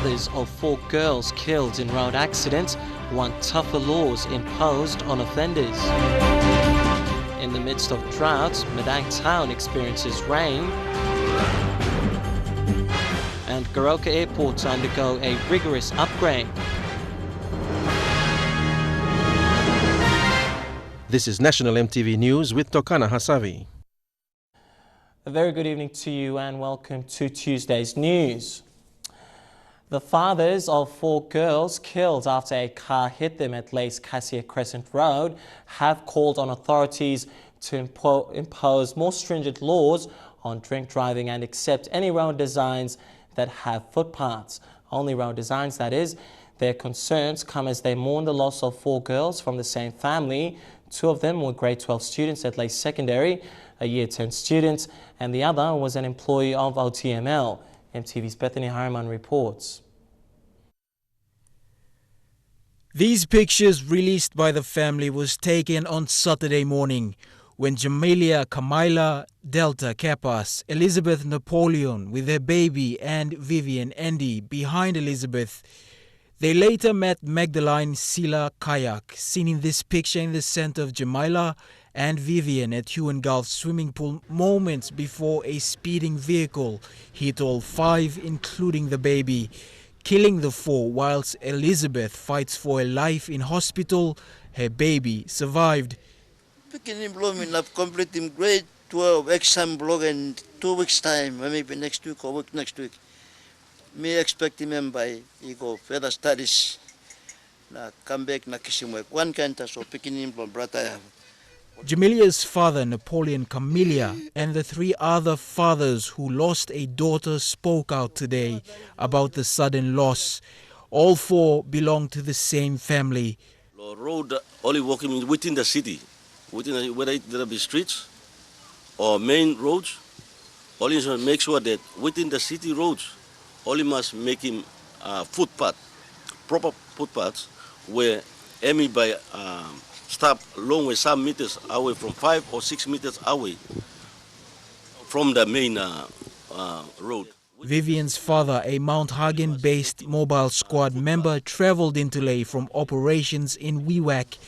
fathers of 4 girls killed in road accidents want tougher laws imposed on offenders. In the midst of drought, Madang town experiences rain, and Goroka Airport to undergo a rigorous upgrade. This is National EMTV News with Tokana Hasavi. A very good evening to you and welcome to Tuesday's news. The fathers of 4 girls killed after a car hit them at Lace Cassia Crescent Road have called on authorities to impose more stringent laws on drink driving and accept any road designs that have footpaths. Only road designs, that is. Their concerns come as they mourn the loss of 4 girls from the same family. 2 of them were grade 12 students at Lace Secondary, a year 10 student, and the other was an employee of OTML. MTV's Bethany Harriman reports. These pictures released by the family was taken on Saturday morning when Jamelia Kamaila Delta Kapas, Elizabeth Napoleon with their baby and Vivian Andy behind Elizabeth. They later met Magdalene Sila Kayak, seen in this picture in the center of Jamila and Vivian at Huon Gulf swimming pool moments before a speeding vehicle hit all 5, including the baby, killing the 4 whilst Elizabeth fights for her life in hospital. Her baby survived. I've completed grade 12 exam blog in 2 weeks time, maybe next week or week next week. Me expect him by he go further studies. Na come back na kisimwe. One can't so picking him from brother. Jamilia's father, Napoleon Camellia, and the 3 other fathers who lost a daughter spoke out today about the sudden loss. All 4 belong to the same family. Road only walking within the city, whether there be streets or main roads, only make sure that within the city roads, only must make him footpath, proper footpaths where any by stop long way some meters away from 5 or 6 meters away from the main road. Vivian's father, a Mount Hagen-based mobile squad member, travelled into Ley from operations in Wewak.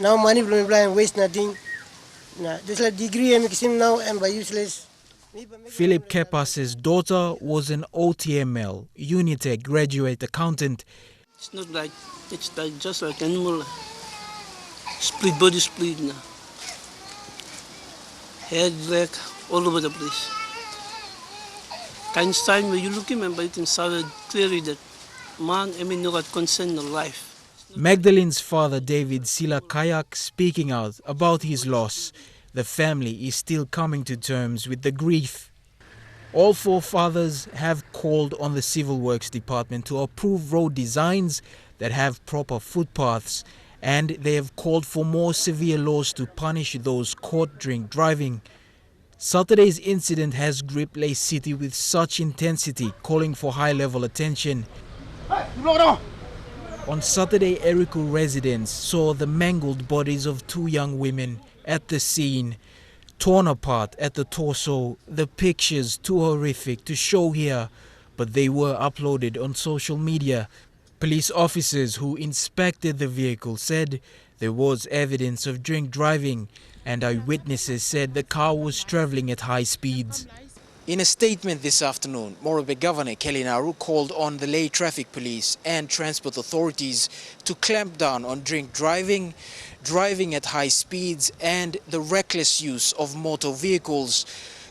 Now money from waste nothing. Just like degree I'm now and by useless. Philip Kepas's daughter was an OTML, Unitec graduate accountant. It's not like, it's like just like animal, split body split now. Head, leg, all over the place. Kind of time when you look at him, but you can see clearly that man, I mean, no got concern in life. Magdalene's father, David Sila Kayak, speaking out about his loss. The family is still coming to terms with the grief. All 4 fathers have called on the Civil Works Department to approve road designs that have proper footpaths, and they have called for more severe laws to punish those caught drink driving. Saturday's incident has gripped Ley City with such intensity, calling for high-level attention. On Saturday, Erico residents saw the mangled bodies of 2 young women at the scene, torn apart at the torso. The pictures too horrific to show here, but they were uploaded on social media. Police officers who inspected the vehicle said there was evidence of drink driving, and eyewitnesses said the car was travelling at high speeds. In a statement this afternoon, Morobe Governor Kelly Naru called on the Ley Traffic Police and transport authorities to clamp down on drink driving, driving at high speeds and the reckless use of motor vehicles.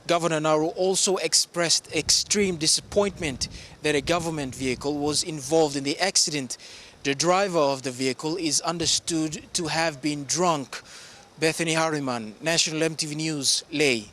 Governor Naru also expressed extreme disappointment that a government vehicle was involved in the accident. The driver of the vehicle is understood to have been drunk. Bethany Harriman, National EMTV News, Ley.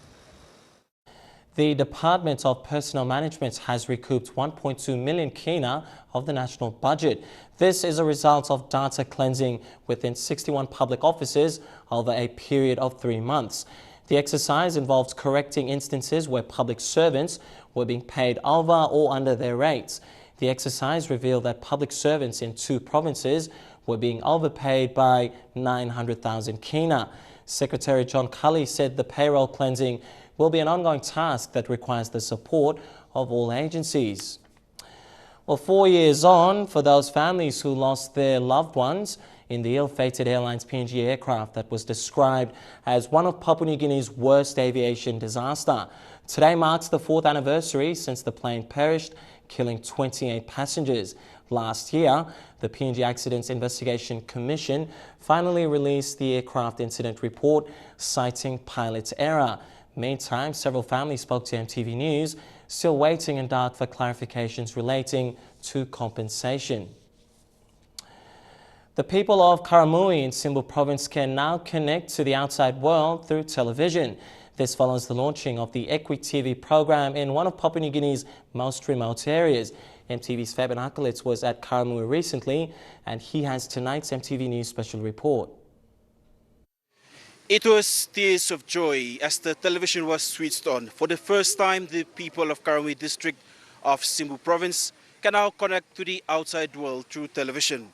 The Department of Personnel Management has recouped 1.2 million kina of the national budget. This is a result of data cleansing within 61 public offices over a period of 3 months. The exercise involves correcting instances where public servants were being paid over or under their rates. The exercise revealed that public servants in 2 provinces were being overpaid by 900,000 kina. Secretary John Cully said the payroll cleansing will be an ongoing task that requires the support of all agencies. Well, 4 years on, for those families who lost their loved ones in the ill-fated airline's PNG Aircraft that was described as one of Papua New Guinea's worst aviation disaster. Today marks the 4th anniversary since the plane perished, killing 28 passengers. Last year, the PNG Accidents Investigation Commission finally released the aircraft incident report, citing pilot's error. Meantime, several families spoke to EMTV News, still waiting in dark for clarifications relating to compensation. The people of Karamui in Simbu Province can now connect to the outside world through television. This follows the launching of the EMTV program in one of Papua New Guinea's most remote areas. EMTV's Fabian Akalits was at Karamui recently, and he has tonight's EMTV News special report. It was tears of joy as the television was switched on. For the first time, the people of Kaboom District of Simbu Province can now connect to the outside world through television.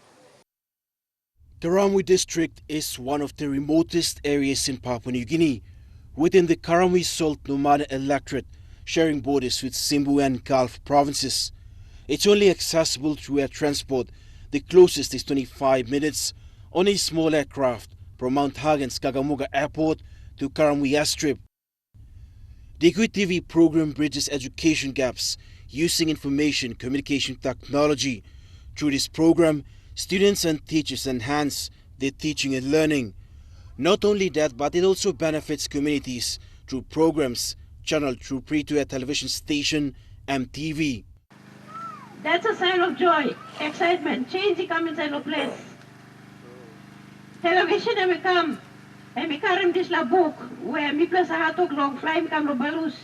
Kaboom District is one of the remotest areas in Papua New Guinea, within the Karamui Salt Nomad electorate, sharing borders with Simbu and Gulf provinces. It's only accessible through air transport. The closest is 25 minutes on a small aircraft from Mount Hagen's Goroka Airport to Karamui Airstrip. The EMTV program bridges education gaps using information communication technology. Through this program, students and teachers enhance their teaching and learning. Not only that, but it also benefits communities through programs channeled through free-to-air television station EMTV. That's a sign of joy, excitement, change come inside of place. Television emi karim dis la book where mi plus a hatok long fly mi kam lo balus.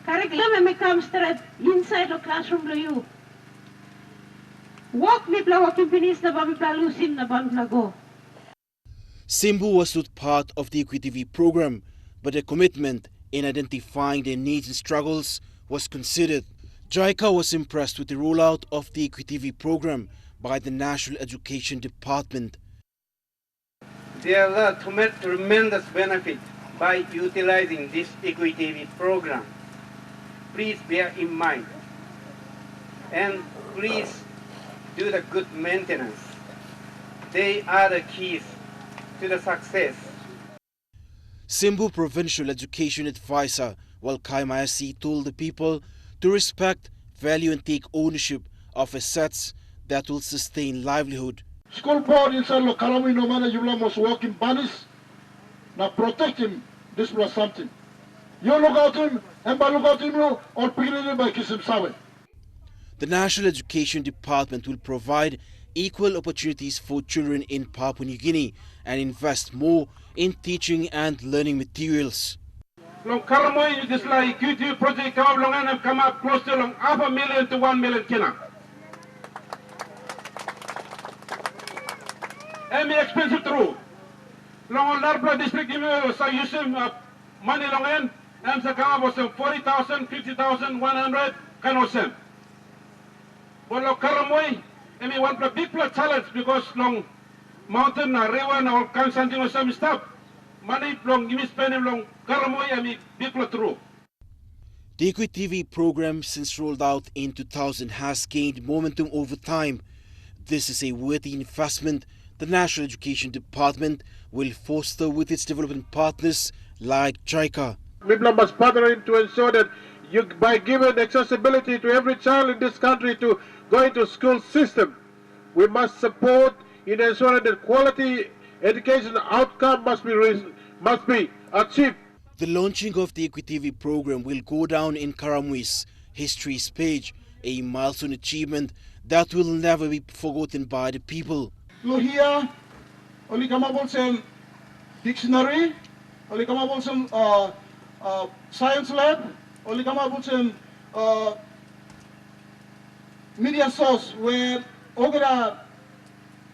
Curriculum emi kam straight inside the classroom lo you. Walk mi pla walking finis na ba mi pla lusin na ba mi pla go. Simbu was not part of the EMTV program, but a commitment in identifying their needs and struggles was considered. JICA was impressed with the rollout of the EMTV program by the National Education Department. There are tremendous benefits by utilizing this EMTV program. Please bear in mind, and please do the good maintenance. They are the keys to the success. Simbu Provincial Education Advisor Walkai Mayasi told the people to respect, value and take ownership of assets that will sustain livelihood. School board inside the Karamui no man you must work in banis. Now protect him. This was something. You look out him and by look out him or picking by kiss him sawe. The National Education Department will provide equal opportunities for children in Papua New Guinea and invest more in teaching and learning materials. Long Karamui, this like QT project come up close to long 500,000 to 1 million kina. And expensive through. Long Larpla district using money long end and the come was 40,000, 50,000, 100 kind of same. But long Karamui, I mean one big challenge because long mountain, river, and all kinds of some stuff. Money long give me spending long Karamui, I mean people through. The EMTV program, since rolled out in 2000, has gained momentum over time. This is a worthy investment the National Education Department will foster with its development partners like JICA. Mibla must partner in to ensure that by giving accessibility to every child in this country to go into school system, we must support in ensuring that quality education outcome must be achieved. The launching of the EMTV program will go down in Karamui's history's page, a milestone achievement that will never be forgotten by the people. Look here, only come up with some dictionary, only come up with some science lab, only come up with some media source where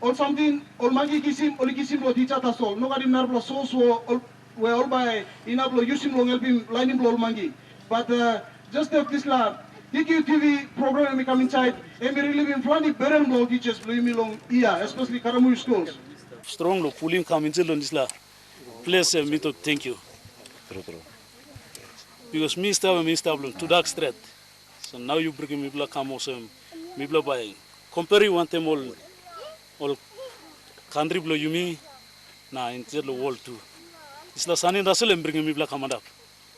or something or magi kisim lo dichata sol no gadi narblo source where all by inablo using long helping lining blow mangi but just this la DQTV program come inside, and we really flanny better blow teachers, especially Karamu schools. Strong pulling come into Londisla. Please, me to thank you. Because me stable to dark straight. So now you bring me black come me black by compare one time all country blow you me na into the world too. It's la sunny Russell and bring me black come up.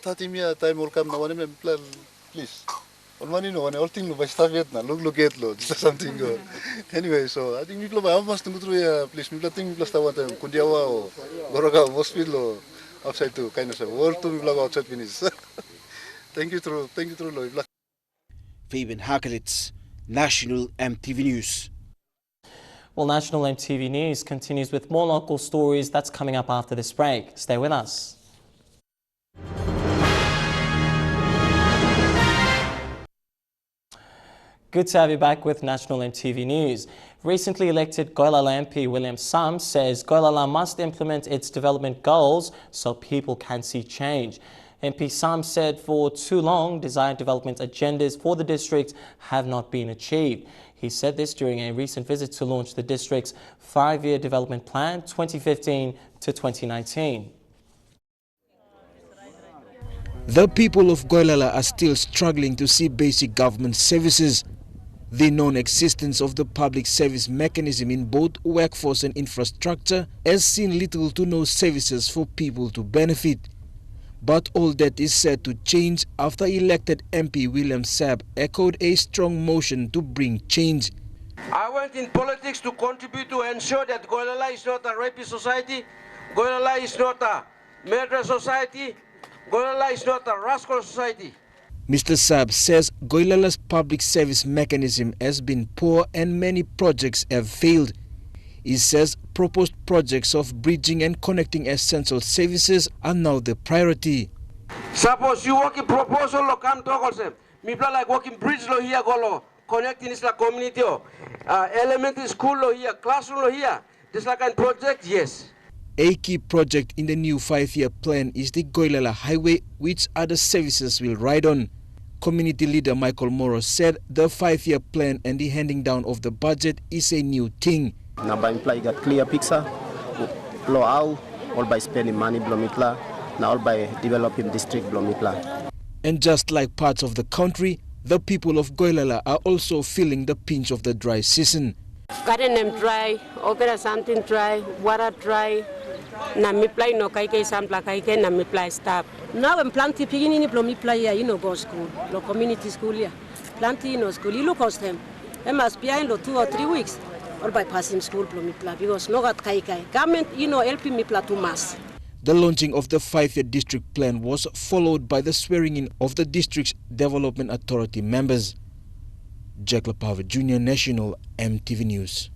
30 minutes time will come now one plan please. On money no one all thing by stuff yet na look at lo just something go. Anyway, so I think we play almost to through please me think plus one time Kundiawa or Goroka hospital outside to kind of world to vlog outside finish. Thank you through lo. Fabian Hakelitz, National MTV News. Well, National MTV News continues with more local stories. That's coming up after this break. Stay with us. Good to have you back with National MTV News. Recently elected Goilala MP William Sam says Goilala must implement its development goals so people can see change. MP Sam said for too long, desired development agendas for the district have not been achieved. He said this during a recent visit to launch the district's 5-year development plan 2015 to 2019. The people of Goilala are still struggling to see basic government services. The non-existence of the public service mechanism in both workforce and infrastructure has seen little to no services for people to benefit. But all that is set to change after elected MP William Saab echoed a strong motion to bring change. I went in politics to contribute to ensure that Goilala is not a rapist society, Goilala is not a murder society, Goilala is not a rascal society. Mr. Saab says Goilala's public service mechanism has been poor and many projects have failed. He says proposed projects of bridging and connecting essential services are now the priority. Suppose you work in proposal lo come talk also. People like working bridge lo here go connecting this community elementary school lo here, classroom lo here. This like a project, yes. A key project in the new 5-year plan is the Goilala Highway, which other services will ride on. Community leader Michael Morrow said the 5-year plan and the handing down of the budget is a new thing. Now by imply got clear picture, blow out, all by spending money blomitla, now all by developing district blomitla. And just like parts of the country, the people of Goilala are also feeling the pinch of the dry season. Garden them dry, opera something dry, water dry. Na mi play no kai kai sampla kai kai na mi play stop. Now I'm planting pigini ni plomi play ya go school, lo community school ya. Planting school, you look host them. They must be in 2 or 3 weeks. Or by passing school plomipla because no got kai kai. Government, helping me pla too much. The launching of the 5-year district plan was followed by the swearing in of the district's development authority members. Jack Lapava Jr., National MTV News.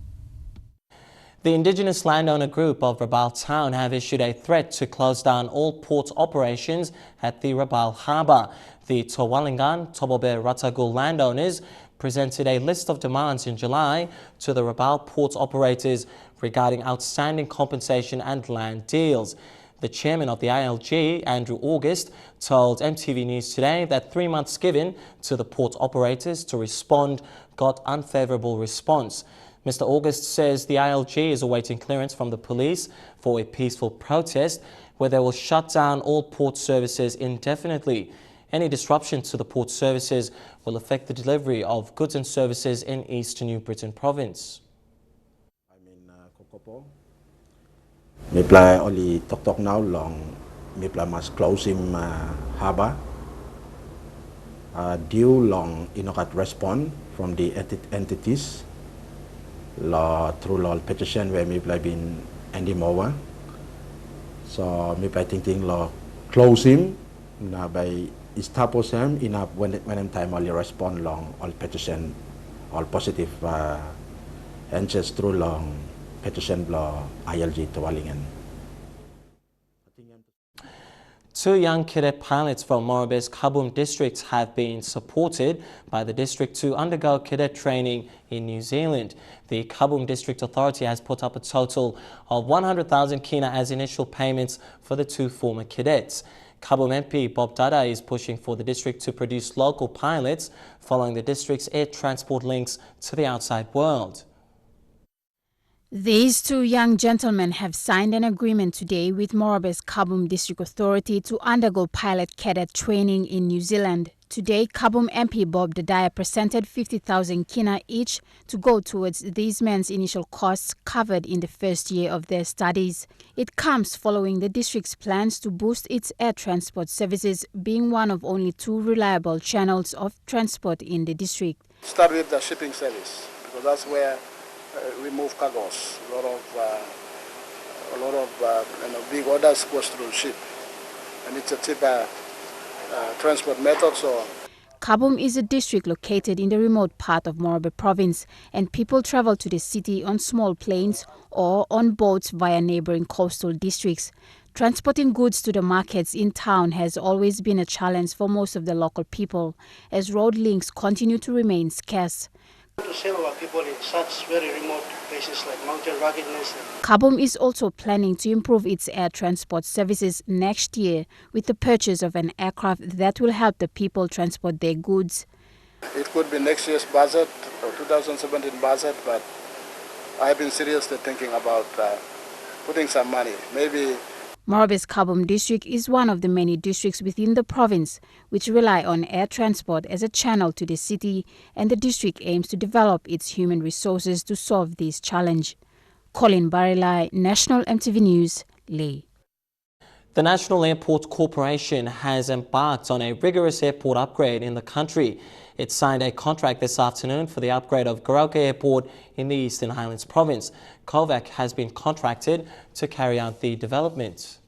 The indigenous landowner group of Rabaul Town have issued a threat to close down all port operations at the Rabaul Harbour. The Towalingan, Tobobe, Ratagul landowners presented a list of demands in July to the Rabaul port operators regarding outstanding compensation and land deals. The chairman of the ILG, Andrew August, told MTV News today that 3 months given to the port operators to respond got unfavourable response. Mr. August says the ILG is awaiting clearance from the police for a peaceful protest where they will shut down all port services indefinitely. Any disruption to the port services will affect the delivery of goods and services in East New Britain province. I'm in Kokopo. Mipla only talk now long. Mipla must close him harbour. Due long inokat respond from the entities. Through law petition where Mipla been handing over. So Mipla thinking law close him na by establish him enough when time only respond long all petition all positive answers through long petition law ILG Towalingan. 2 young cadet pilots from Morobe's Kaboom District have been supported by the district to undergo cadet training in New Zealand. The Kaboom District Authority has put up a total of 100,000 kina as initial payments for the 2 former cadets. Kaboom MP Bob Dada is pushing for the district to produce local pilots following the district's air transport links to the outside world. These two young gentlemen have signed an agreement today with Morobe's Kaboom District Authority to undergo pilot cadet training in New Zealand. Today, Kaboom MP Bob Dada presented 50,000 kina each to go towards these men's initial costs covered in the first year of their studies. It comes following the district's plans to boost its air transport services, being one of only 2 reliable channels of transport in the district. Start with the shipping service, because that's where we move cargoes. A lot of big orders goes through ship, and it's a cheaper transport method. So Kaboom is a district located in the remote part of Morobe province, and people travel to the city on small planes or on boats via neighboring coastal districts. Transporting goods to the markets in town has always been a challenge for most of the local people, as road links continue to remain scarce. To save our people in such very remote places like mountain ruggedness. Kaboom is also planning to improve its air transport services next year with the purchase of an aircraft that will help the people transport their goods. it could be next year's budget or 2017 budget, but I've been seriously thinking about putting some money, maybe. Morobe's Kaboom District is one of the many districts within the province which rely on air transport as a channel to the city, and the district aims to develop its human resources to solve this challenge. Colin Barilai, National EMTV News, Lee. The National Airport Corporation has embarked on a rigorous airport upgrade in the country. It signed a contract this afternoon for the upgrade of Goroka Airport in the Eastern Highlands province. Kovac has been contracted to carry out the development.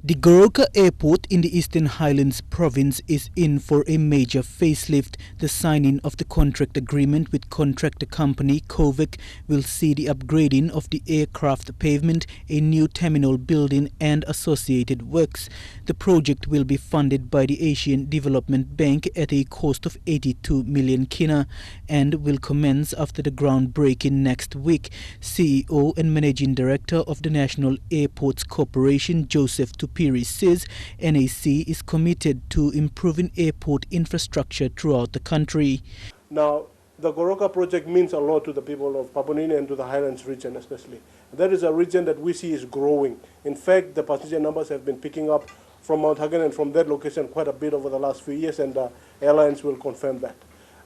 The Goroka Airport in the Eastern Highlands province is in for a major facelift. The signing of the contract agreement with contractor company Kovac will see the upgrading of the aircraft pavement, a new terminal building and associated works. The project will be funded by the Asian Development Bank at a cost of 82 million kina and will commence after the groundbreaking next week. CEO and Managing Director of the National Airports Corporation, Joseph Piri, says NAC is committed to improving airport infrastructure throughout the country. Now, the Goroka project means a lot to the people of Papua New Guinea and to the Highlands region especially. That is a region that we see is growing. In fact, the passenger numbers have been picking up from Mount Hagen and from that location quite a bit over the last few years, and the airlines will confirm that.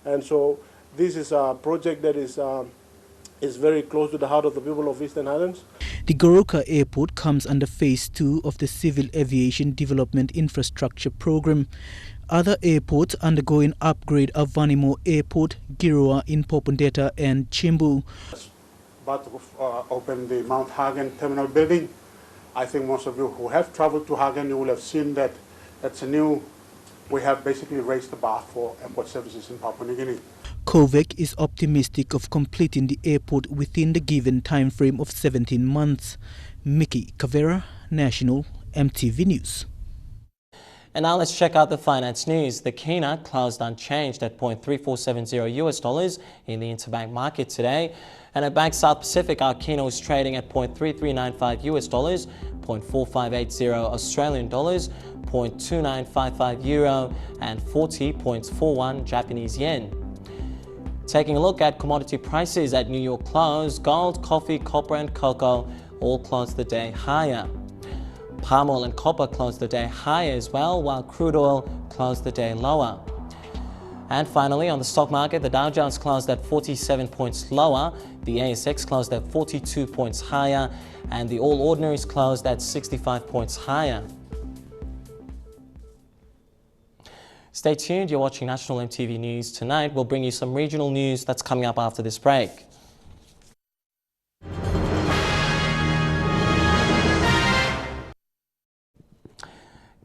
And so this is a project that is very close to the heart of the people of Eastern Highlands. The Goroka Airport comes under Phase 2 of the Civil Aviation Development Infrastructure Program. Other airports undergoing upgrade are Vanimo Airport, Giroa in Popondetta and Chimbu. But open the Mount Hagen terminal building. I think most of you who have traveled to Hagen, you will have seen that that's a new, we have basically raised the bar for airport services in Papua New Guinea. Kovac is optimistic of completing the airport within the given time frame of 17 months. Mickey Cavera, National EMTV News. And now let's check out the finance news. The Kina closed unchanged at $0.3470 in the interbank market today. And at Bank South Pacific, our Kina was trading at $0.3395 $0.4580 Australian dollars, $0.2955 euro, and 40.41 Japanese yen. Taking a look at commodity prices at New York close, gold, coffee, copper and cocoa all closed the day higher. Palm oil and copper closed the day higher as well, while crude oil closed the day lower. And finally, on the stock market, the Dow Jones closed at 47 points lower, the ASX closed at 42 points higher, and the All Ordinaries closed at 65 points higher. Stay tuned, you're watching National EMTV News. Tonight, we'll bring you some regional news that's coming up after this break.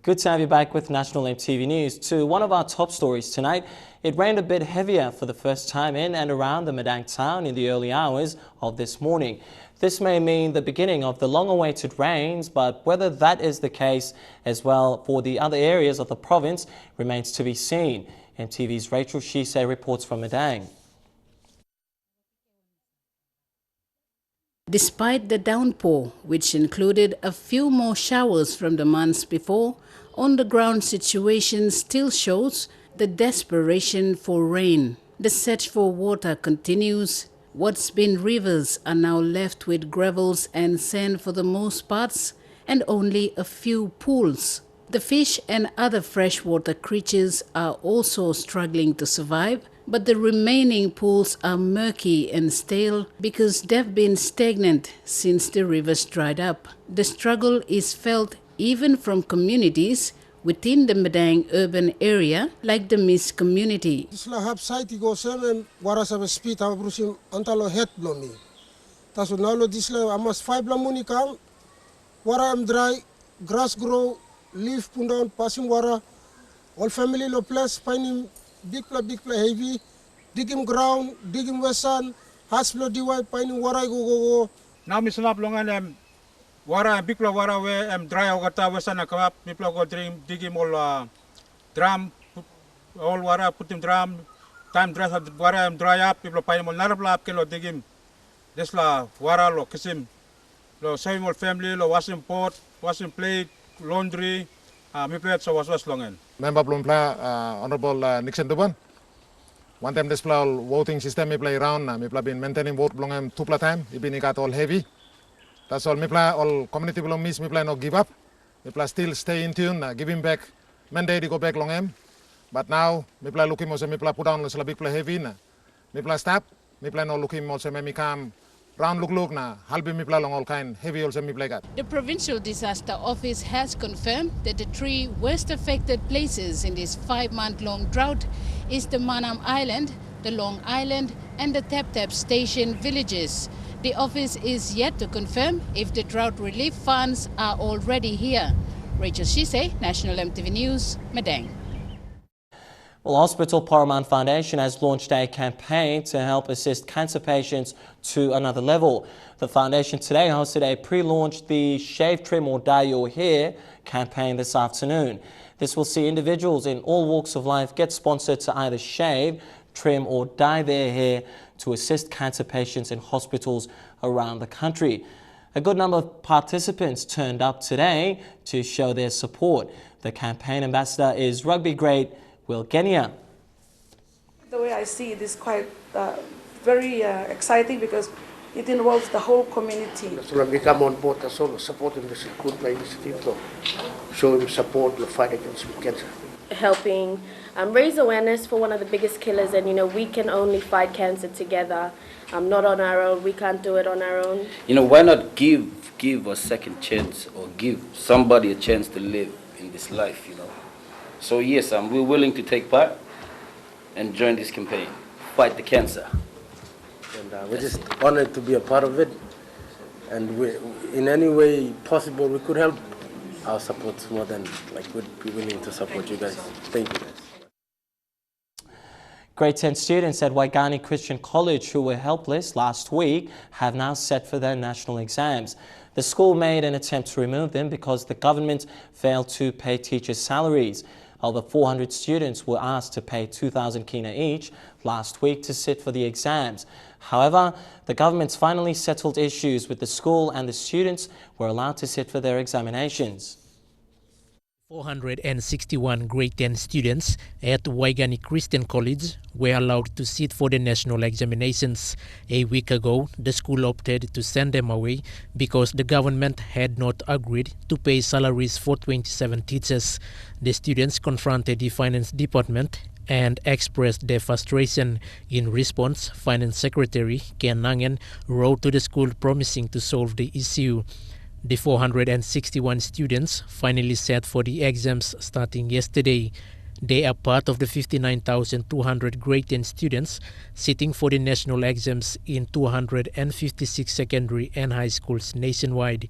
Good to have you back with National EMTV News. To one of our top stories tonight, it rained a bit heavier for the first time in and around the Madang town in the early hours of this morning. This may mean the beginning of the long-awaited rains, but whether that is the case as well for the other areas of the province remains to be seen. EMTV's Rachel Shise reports from Madang. Despite the downpour, which included a few more showers from the months before, on-the-ground situation still shows the desperation for rain. The search for water continues. What's been rivers are now left with gravels and sand for the most parts, and only a few pools. The fish and other freshwater creatures are also struggling to survive, but the remaining pools are murky and stale because they've been stagnant since the rivers dried up. The struggle is felt even from communities within the Madang urban area, like the Miss community. Isla hab site go seven wara sabe speed have brusim antalo het blomi. Taso nalo disla amas 5 lamuni kam wara am dry, grass grow, leaf put down, passing water, all family lo plus finding big pla heavy, dig him ground, dig him western, hospital DY, finding water go. Now mi slap longan wara big pla wara we dry ogata western akap, mi pla go dig him all drum, all water put him drum, time dress water dry up, people finding all narabla up kilo dig him. This la water lo kisim, lo saving all family, lo washing pot, washing plate, laundry, mi plate so was longan. Member belum play Honorable Nixon Duban. One time this play voting system me play around. Me play been maintaining vote belum 2 time. It been got all heavy. That's all me play all community belum miss. Me play no give up. Me play still stay in tune. Giving back mandate to go back long. But now me play looking also me play put down also big play heavy. Me play stop. Me play no looking also me come round look na halbi mi play long all kind heavy also mi play got. The Provincial Disaster Office has confirmed that the 3 worst affected places in this 5-month-long drought is the Manam Island, the Long Island and the Tap Tap Station villages. The office is yet to confirm if the drought relief funds are already here. Rachel Shise, National EMTV News, Madang. Well, Hospital Paramount Foundation has launched a campaign to help assist cancer patients to another level. The foundation today hosted a pre-launch The Shave, Trim or Dye Your Hair campaign this afternoon. This will see individuals in all walks of life get sponsored to either shave, trim or dye their hair to assist cancer patients in hospitals around the country. A good number of participants turned up today to show their support. The campaign ambassador is rugby great Will Kenya. The way I see it is quite very exciting because it involves the whole community. So we come on board as well, supporting this good initiative, to show him support the fight against cancer. Helping raise awareness for one of the biggest killers, and we can only fight cancer together, not on our own. We can't do it on our own. Why not give a second chance or give somebody a chance to live in this life, So yes, we're willing to take part and join this campaign, fight the cancer. And we're just honored to be a part of it, and in any way possible we could help. Our support's more than we'd be willing to support you guys. Thank you guys. Grade 10 students at Waigani Christian College who were helpless last week have now set for their national exams. The school made an attempt to remove them because the government failed to pay teachers' salaries. Over 400 students were asked to pay 2,000 kina each last week to sit for the exams. However, the government's finally settled issues with the school and the students were allowed to sit for their examinations. 461 grade 10 students at Waigani Christian College were allowed to sit for the national examinations. A week ago, the school opted to send them away because the government had not agreed to pay salaries for 27 teachers. The students confronted the finance department and expressed their frustration. In response, Finance Secretary Ken Nangen wrote to the school promising to solve the issue. The 461 students finally sat for the exams starting yesterday. They are part of the 59,200 grade 10 students sitting for the national exams in 256 secondary and high schools nationwide.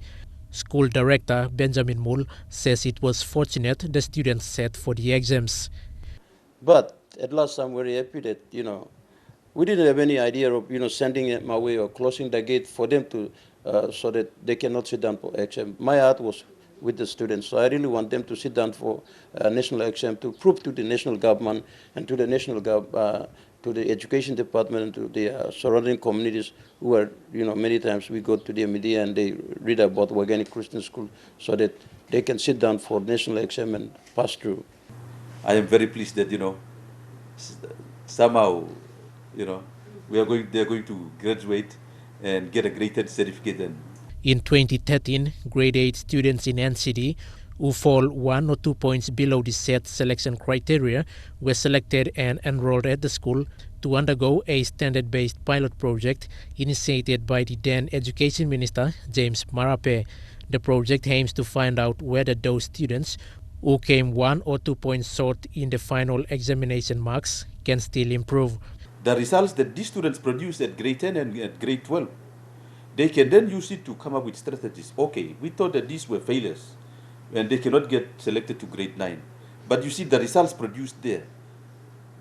School Director Benjamin Mull says it was fortunate the students sat for the exams. But at last I'm very happy that, we didn't have any idea of, sending them away or closing the gate for them to so that they cannot sit down for exam. My heart was with the students. So I really want them to sit down for national exam to prove to the national government and to the to the education department and to the surrounding communities who are, many times we go to the media and they read about organic Christian school so that they can sit down for national exam and pass through. I am very pleased that, somehow, they're going to graduate and get a grade 10 certificate. And in 2013, grade 8 students in NCD who fall 1 or 2 points below the set selection criteria were selected and enrolled at the school to undergo a standard-based pilot project initiated by the then Education Minister, James Marape. The project aims to find out whether those students who came 1 or 2 points short in the final examination marks can still improve. The results that these students produce at grade 10 and at grade 12, they can then use it to come up with strategies. Okay, we thought that these were failures and they cannot get selected to grade 9. But you see the results produced there.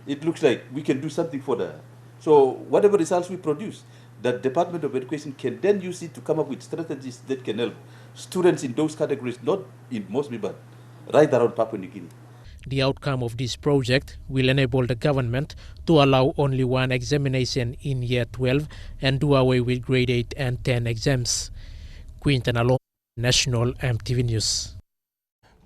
It looks like we can do something for that. So whatever results we produce, the Department of Education can then use it to come up with strategies that can help students in those categories, not in Mosby, but right around Papua New Guinea. The outcome of this project will enable the government to allow only one examination in year 12 and do away with grade 8 and 10 exams. Quinton Alon, National EMTV News.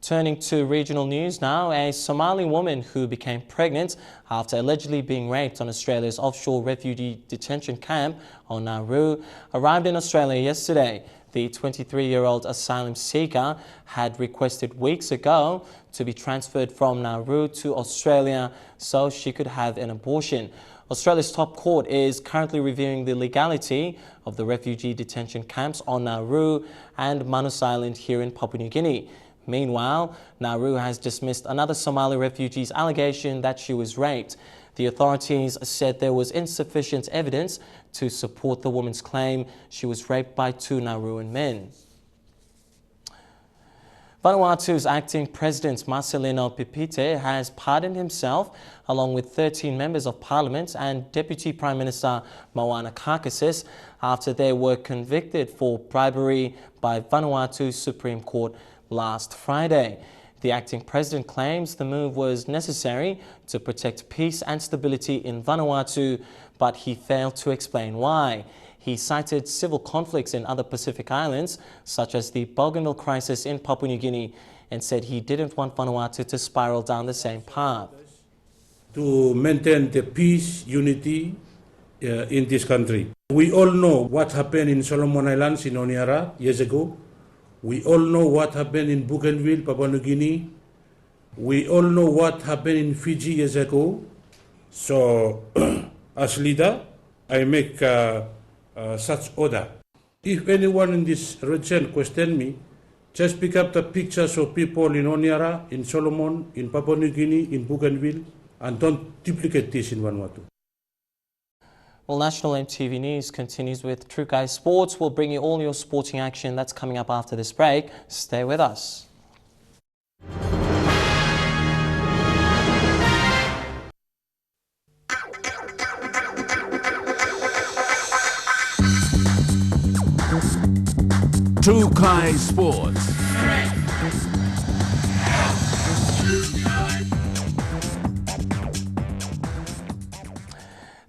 Turning to regional news now, a Somali woman who became pregnant after allegedly being raped on Australia's offshore refugee detention camp on Nauru arrived in Australia yesterday. The 23-year-old asylum seeker had requested weeks ago to be transferred from Nauru to Australia so she could have an abortion. Australia's top court is currently reviewing the legality of the refugee detention camps on Nauru and Manus Island here in Papua New Guinea. Meanwhile, Nauru has dismissed another Somali refugee's allegation that she was raped. The authorities said there was insufficient evidence to support the woman's claim she was raped by 2 Nauruan men. Vanuatu's acting president Marcelino Pipite has pardoned himself along with 13 members of parliament and Deputy Prime Minister Moana Karkasis after they were convicted for bribery by Vanuatu's Supreme Court last Friday. The acting president claims the move was necessary to protect peace and stability in Vanuatu, but he failed to explain why. He cited civil conflicts in other Pacific islands, such as the Bougainville crisis in Papua New Guinea, and said he didn't want Vanuatu to spiral down the same path. To maintain the peace, unity in this country. We all know what happened in Solomon Islands in Honiara years ago. We all know what happened in Bougainville, Papua New Guinea. We all know what happened in Fiji years ago. So, as leader, I make such order. If anyone in this region question me, just pick up the pictures of people in Honiara, in Solomon, in Papua New Guinea, in Bougainville, and don't duplicate this in Vanuatu. Well, National EMTV News continues with True Guys Sports. We'll bring you all your sporting action that's coming up after this break. Stay with us. True Guys Sports.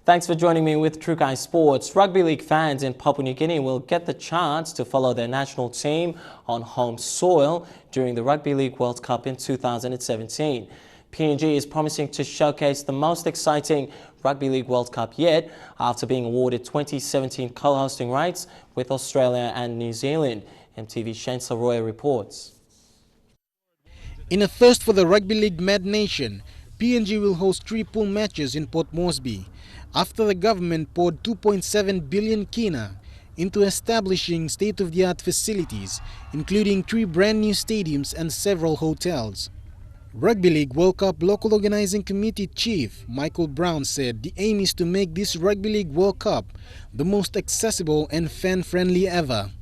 Thanks for joining me with True Guys Sports. Rugby League fans in Papua New Guinea will get the chance to follow their national team on home soil during the Rugby League World Cup in 2017. PNG is promising to showcase the most exciting Rugby League World Cup yet after being awarded 2017 co-hosting rights with Australia and New Zealand. MTV's Shane Saroya reports. In a thirst for the Rugby League Mad Nation, PNG will host 3 pool matches in Port Moresby after the government poured 2.7 billion kina into establishing state-of-the-art facilities, including 3 brand new stadiums and several hotels. Rugby League World Cup Local Organizing Committee Chief Michael Brown said the aim is to make this Rugby League World Cup the most accessible and fan-friendly ever.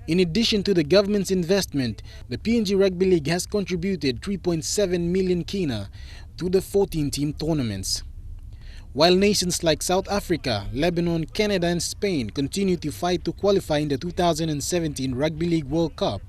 In addition to the government's investment, the PNG Rugby League has contributed 3.7 million kina to the 14-team tournaments. While nations like South Africa, Lebanon, Canada and Spain continue to fight to qualify in the 2017 Rugby League World Cup,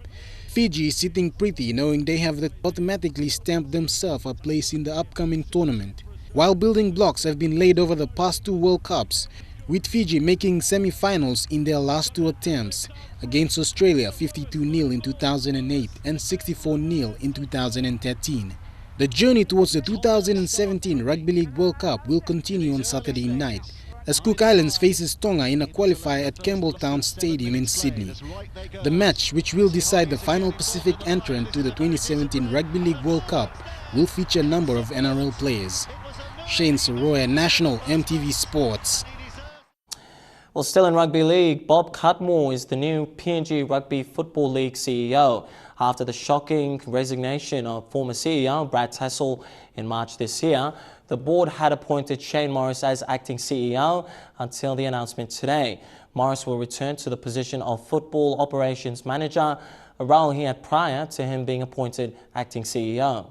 Fiji is sitting pretty knowing they have automatically stamped themselves a place in the upcoming tournament. While building blocks have been laid over the past 2 World Cups, with Fiji making semi-finals in their last 2 attempts against Australia 52-0 in 2008 and 64-0 in 2013. The journey towards the 2017 Rugby League World Cup will continue on Saturday night as Cook Islands faces Tonga in a qualifier at Campbelltown Stadium in Sydney. The match, which will decide the final Pacific entrant to the 2017 Rugby League World Cup, will feature a number of NRL players. Shane Soroya, National, EMTV Sports. Well, still in Rugby League, Bob Cutmore is the new PNG Rugby Football League CEO after the shocking resignation of former CEO Brad Tassel in March this year. The board had appointed Shane Morris as acting CEO until the announcement today. Morris will return to the position of Football Operations Manager, a role he had prior to him being appointed acting CEO.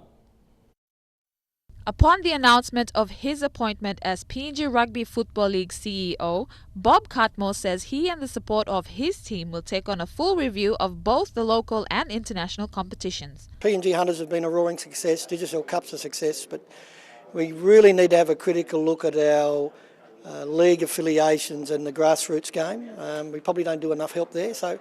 Upon the announcement of his appointment as PNG Rugby Football League CEO, Bob Cutmore says he and the support of his team will take on a full review of both the local and international competitions. PNG Hunters have been a roaring success, Digital Cup's a success, but we really need to have a critical look at our league affiliations and the grassroots game. We probably don't do enough help there. So,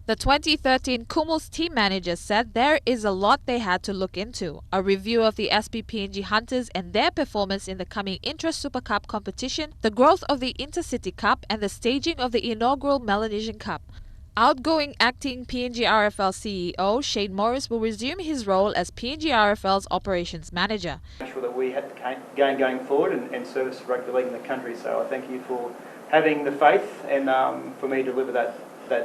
the 2013 Kumul's team manager said there is a lot they had to look into. A review of the SPPNG Hunters and their performance in the coming Intra-Super Cup competition, the growth of the Intercity Cup and the staging of the inaugural Melanesian Cup. Outgoing acting PNG RFL CEO Shane Morris will resume his role as PNG RFL's operations manager. Make sure that we had to gain going forward and service rugby league in the country. So I thank you for having the faith and for me to deliver that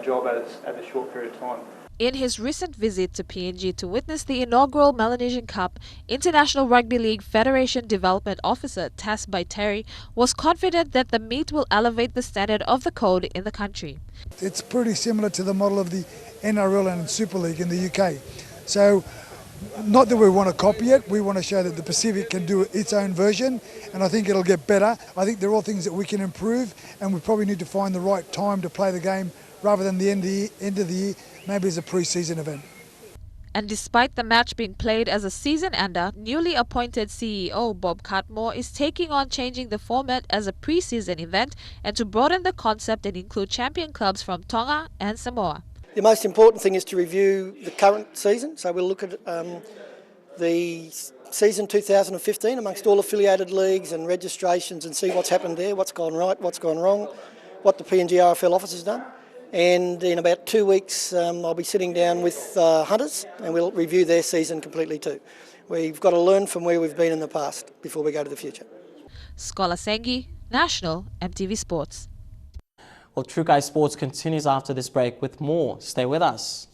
job at a short period of time. In his recent visit to PNG to witness the inaugural Melanesian Cup, International Rugby League Federation Development Officer Tas Baiteri was confident that the meet will elevate the standard of the code in the country. It's pretty similar to the model of the NRL and Super League in the UK. So, not that we want to copy it, we want to show that the Pacific can do its own version, and I think it'll get better. I think they're all things that we can improve, and we probably need to find the right time to play the game rather than the end of the year, maybe as a pre-season event. And despite the match being played as a season ender, newly appointed CEO Bob Cutmore is taking on changing the format as a pre-season event and to broaden the concept and include champion clubs from Tonga and Samoa. The most important thing is to review the current season, so we'll look at the season 2015 amongst all affiliated leagues and registrations and see what's happened there, what's gone right, what's gone wrong, what the PNG RFL office has done. And in about 2 weeks I'll be sitting down with Hunters and we'll review their season completely too. We've got to learn from where we've been in the past before we go to the future. Skola Sengi, National, EMTV Sports. Well, True Guy Sports continues after this break with more. Stay with us.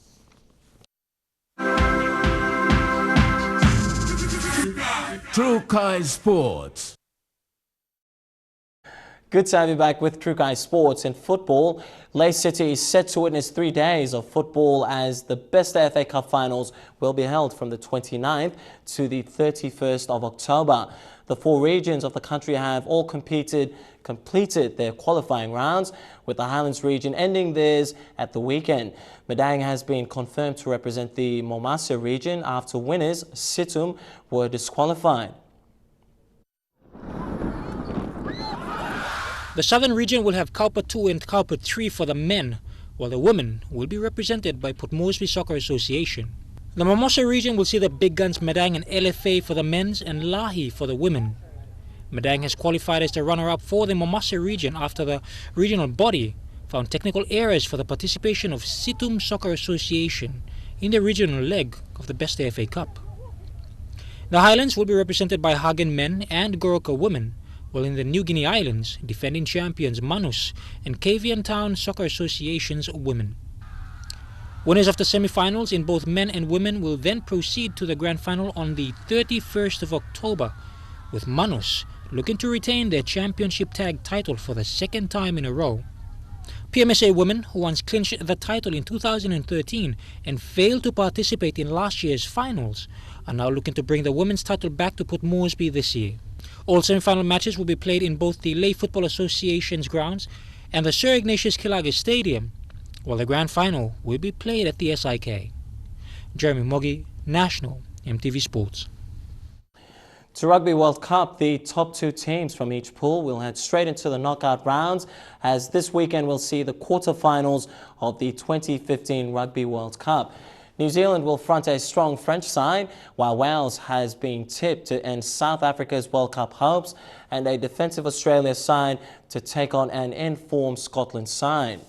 True Guy Sports. Good to have you back with True Guy Sports. In football, Leigh City is set to witness 3 days of football as the Best FA Cup finals will be held from the 29th to the 31st of October. The 4 regions of the country have all completed their qualifying rounds, with the Highlands region ending theirs at the weekend. Madang has been confirmed to represent the Momasa region after winners, Situm, were disqualified. The southern region will have Kaupa 2 and Kaupa 3 for the men, while the women will be represented by Port Moresby Soccer Association. The Momasa region will see the big guns Madang and LFA for the men's and Lahi for the women. Madang has qualified as the runner-up for the Momasa region after the regional body found technical errors for the participation of Situm Soccer Association in the regional leg of the Best FA Cup. The Highlands will be represented by Hagen men and Goroka women, while in the New Guinea Islands, defending champions Manus and Kavian Town Soccer Association's women. Winners of the semi-finals in both men and women will then proceed to the grand final on the 31st of October, with Manus looking to retain their championship tag title for the 2nd time in a row. PMSA women, who once clinched the title in 2013 and failed to participate in last year's finals, are now looking to bring the women's title back to Port Moresby this year. All semi-final matches will be played in both the Lay Football Association's grounds and the Sir Ignatius Kilage Stadium, while the grand final will be played at the SIK. Jeremy Moggy, National, EMTV Sports. To Rugby World Cup, the top 2 teams from each pool will head straight into the knockout rounds, as this weekend we'll see the quarterfinals of the 2015 Rugby World Cup. New Zealand will front a strong French side, while Wales has been tipped to end South Africa's World Cup hopes, and a defensive Australia side to take on an in-form Scotland side.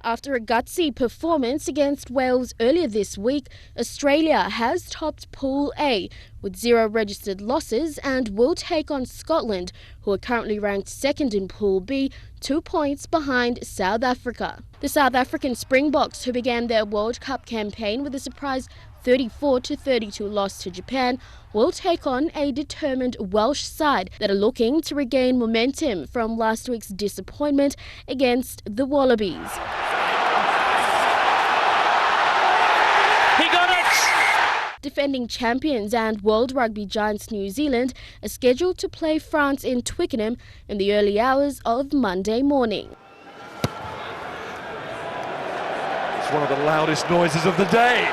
After a gutsy performance against Wales earlier this week, Australia has topped Pool A with 0 registered losses and will take on Scotland, who are currently ranked second in Pool B, 2 points behind South Africa. The South African Springboks, who began their World Cup campaign with a surprise 34-32 loss to Japan, will take on a determined Welsh side that are looking to regain momentum from last week's disappointment against the Wallabies. He got it! Defending champions and World Rugby giants New Zealand are scheduled to play France in Twickenham in the early hours of Monday morning. It's one of the loudest noises of the day.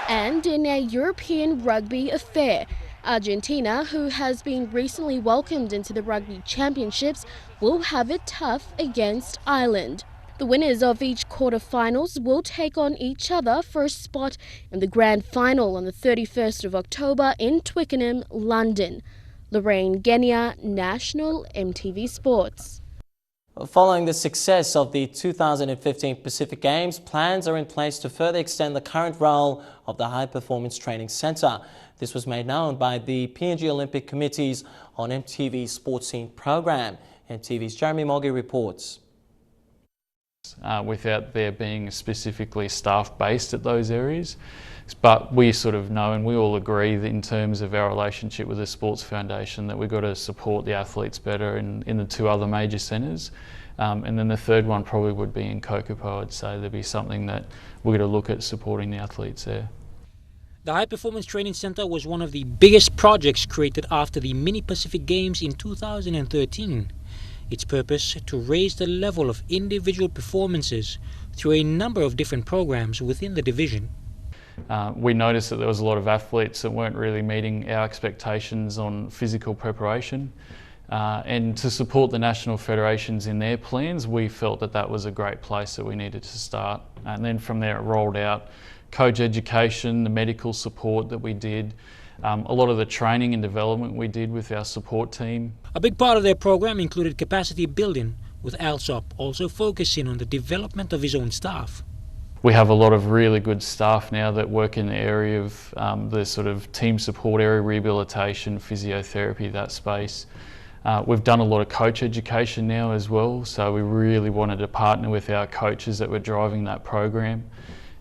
And in a European rugby affair, Argentina, who has been recently welcomed into the Rugby Championships, will have it tough against Ireland. The winners of each quarter-finals will take on each other for a spot in the grand final on the 31st of October in Twickenham, London. Lorraine Genia, National, EMTV Sports. Following the success of the 2015 Pacific Games, plans are in place to further extend the current role of the High Performance Training Centre. This was made known by the PNG Olympic Committee's on MTV Sports Scene program. MTV's Jeremy Moggy reports. Without there being specifically staff based at those areas. But we sort of know, and we all agree that in terms of our relationship with the Sports Foundation, that we've got to support the athletes better in the 2 other major centres. And then the third one probably would be in Kokopo. I'd say there'd be something that we're going to look at supporting the athletes there. The High Performance Training Centre was one of the biggest projects created after the Mini Pacific Games in 2013. Its purpose to raise the level of individual performances through a number of different programs within the division. We noticed that there was a lot of athletes that weren't really meeting our expectations on physical preparation, and to support the national federations in their plans, we felt that that was a great place that we needed to start. And then from there it rolled out coach education, the medical support that we did, a lot of the training and development we did with our support team. A big part of their program included capacity building, with Alsop also focusing on the development of his own staff. We have a lot of really good staff now that work in the area of the sort of team support area, rehabilitation, physiotherapy, that space. We've done a lot of coach education now as well, so we really wanted to partner with our coaches that were driving that program.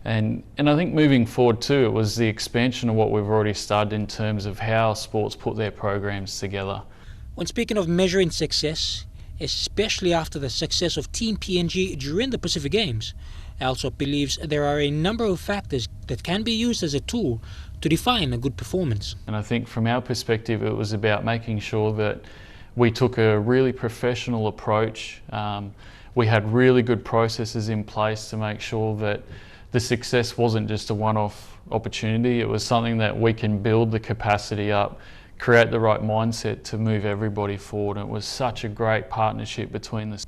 And I think moving forward too, it was the expansion of what we've already started in terms of how sports put their programs together. When speaking of measuring success, especially after the success of Team PNG during the Pacific Games, Alsop believes there are a number of factors that can be used as a tool to define a good performance. And I think from our perspective, it was about making sure that we took a really professional approach. We had really good processes in place to make sure that the success wasn't just a one-off opportunity. It was something that we can build the capacity up, create the right mindset to move everybody forward. And it was such a great partnership between the.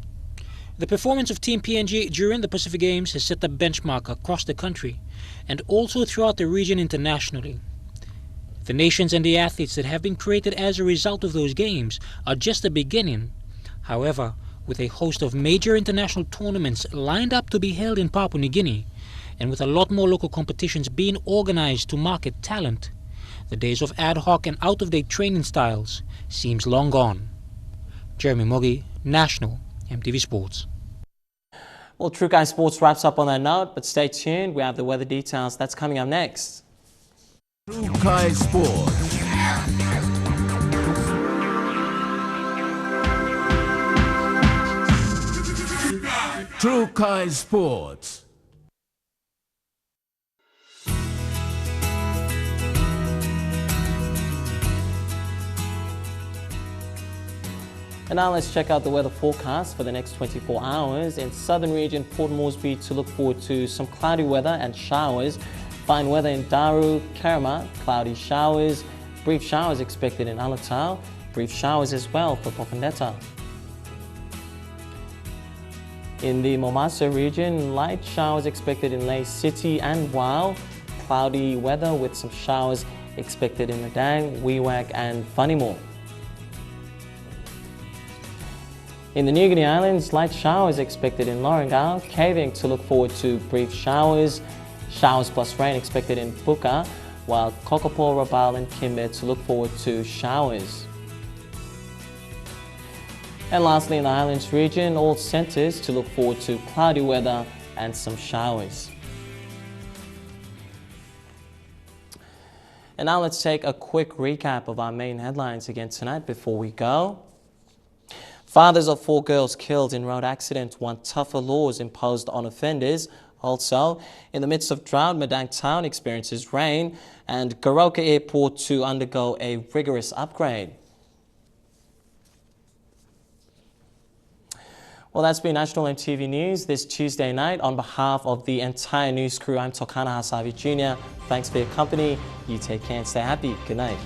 The performance of Team PNG during the Pacific Games has set a benchmark across the country and also throughout the region internationally. The nations and the athletes that have been created as a result of those games are just the beginning. However, with a host of major international tournaments lined up to be held in Papua New Guinea, and with a lot more local competitions being organized to market talent, the days of ad hoc and out-of-date training styles seems long gone. Jeremy Moggy, National, EMTV Sports. Well, True Guy Sports wraps up on that note, but stay tuned. We have the weather details. That's coming up next. True Guy Sports. True Guy Sports. And now let's check out the weather forecast for the next 24 hours. In southern region, Port Moresby to look forward to some cloudy weather and showers. Fine weather in Daru, Kerama, cloudy showers. Brief showers expected in Alatau. Brief showers as well for Popondetta. In the Momasa region, light showers expected in Lae City and Wau. Cloudy weather with some showers expected in Madang, Wewak and Whanimo. In the New Guinea Islands, light showers expected in Lorengau, Caving to look forward to brief showers. Showers plus rain expected in Buka, while Kokopo, Rabaul and Kimbe to look forward to showers. And lastly, in the Highlands region, all centres to look forward to cloudy weather and some showers. And now let's take a quick recap of our main headlines again tonight before we go. Fathers of 4 girls killed in road accident want tougher laws imposed on offenders. Also, in the midst of drought, Madang town experiences rain, and Goroka Airport to undergo a rigorous upgrade. Well, that's been National EMTV News this Tuesday night. On behalf of the entire news crew, I'm Tokana Hasavi Jr. Thanks for your company. You take care and stay happy. Good night.